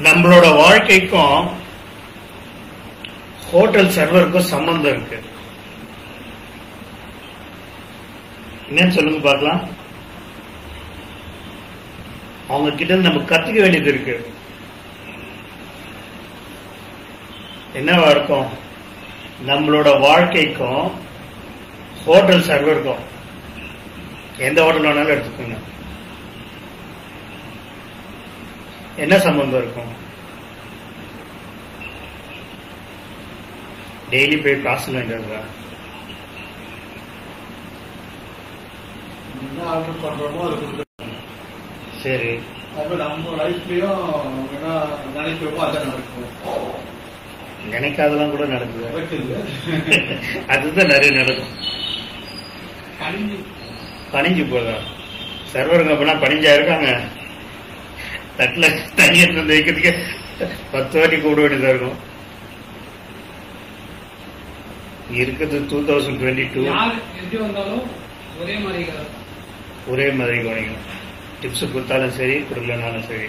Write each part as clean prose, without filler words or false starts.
நம்மளோட வாழ்க்கைக்கும் ஹோட்டல் சர்வருக்கும் சம்பந்தம் இருக்கு. என்னன்னு சொல்லுங்க பார்க்கலாம். அவங்க கிட்ட நம்ம கத்துக்க வேண்டியது இருக்கு. என்னவா இருக்கும்? நம்மளோட வாழ்க்கைக்கும் ஹோட்டல் சர்வருக்கும் எந்த ஹோட்டல் வேணாலும் எடுத்துக்கோங்க, என்ன சம்பந்தம் இருக்கும்? டெய்லி போய் காசு வேண்டியதா? ஆர்டர் பண்றோமோ அது கொடுக்குறோம். சரி, அப்ப நம்ம லைஃப்லயும் என்ன நினைக்கிறோமோ அதான் நடக்கும். நினைக்காதெல்லாம் கூட நடக்குது. நடக்குது. அதுதான் நிறைய நடக்கும். பணிஞ்சு போதா சர்வருங்க அப்படின்னா பணிஞ்சா இருக்காங்க. தட்டுல தண்ணி எடுத்து வைக்கிறதுக்கு 10 வாட்டி கூட வேண்டியதா இருக்கும். இருக்குது 2022. ஒரே மாதிரி கவனிக்கும். டிப்ஸ் கொடுத்தாலும் சரி, கொடுக்கலனாலும் சரி.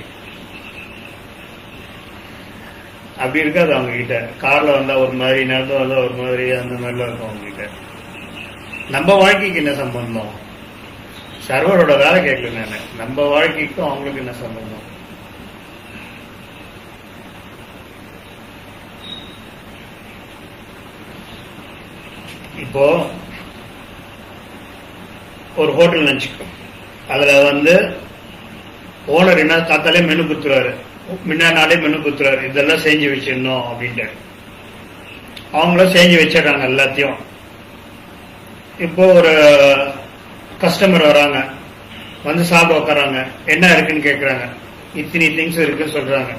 அப்படி இருக்காது அவங்க கிட்ட. கார்ல வந்தா ஒரு மாதிரி, நடந்து வந்தா ஒரு மாதிரி, அந்த மாதிரிலாம் இருக்கும் அவங்க கிட்ட. நம்ம வாழ்க்கைக்கு என்ன சம்பந்தம்? சர்வரோட வேலை கேட்கல நானு. நம்ம வாழ்க்கைக்கும் அவங்களுக்கு என்ன சம்பந்தம்? இப்போ ஒரு ஹோட்டல் நினைச்சுக்கோ. அதுல ஓனர் என்ன காத்தாலே மெனு குத்துறாரு, முன்னா நாளே மெனு குத்துறாரு, இதெல்லாம் செஞ்சு வச்சிடணும் அப்படின்ட்டு. அவங்களும் செஞ்சு வச்சிடறாங்க எல்லாத்தையும். இப்போ ஒரு கஸ்டமர் வராங்க, சாப்பிட உட்காராங்க. என்ன இருக்குன்னு கேட்கறாங்க. இத்தனை திங்ஸ் இருக்குன்னு சொல்றாங்க.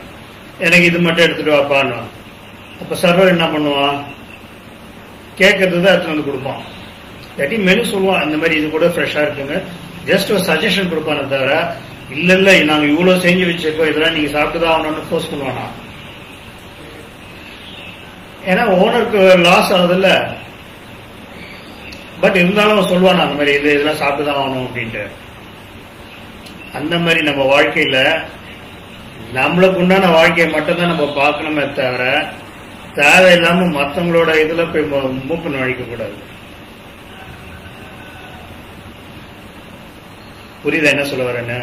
எனக்கு இது மட்டும் எடுத்துட்டு வாப்பான்னு. அப்ப சர்வர் என்ன பண்ணுவான்? கேட்கறது தான் எடுத்துட்டு கொடுப்பான். இல்லாட்டி மெனு சொல்லுவான், இந்த மாதிரி இது கூட ஃப்ரெஷ்ஷா இருக்குங்க, ஜஸ்ட் ஒரு சஜஷன் கொடுப்பானே தவிர, இல்ல இல்ல நாங்க இவ்வளவு செஞ்சு வச்சிருக்கோம், இதெல்லாம் நீங்க சாப்பிட்டுதான் ஆகணும்னு போஸ்ட் பண்ணுவானா? ஏன்னா ஓனருக்கு லாஸ் ஆகுதுல்ல. பட் இருந்தாலும் சொல்லுவானா அந்த மாதிரி இதெல்லாம் சாப்பிட்டுதான் ஆகணும் அப்படின்ட்டு. அந்த மாதிரி நம்ம வாழ்க்கையில நம்மளுக்கு உண்டான வாழ்க்கையை மட்டும்தான் நம்ம பார்க்கணுமே தவிர, தேவையில்லாம மற்றவங்களோட இதுல போய் மூப்பு நுழைக்க கூடாது. புரியுதா என்ன சொல்ல வரேன்னு?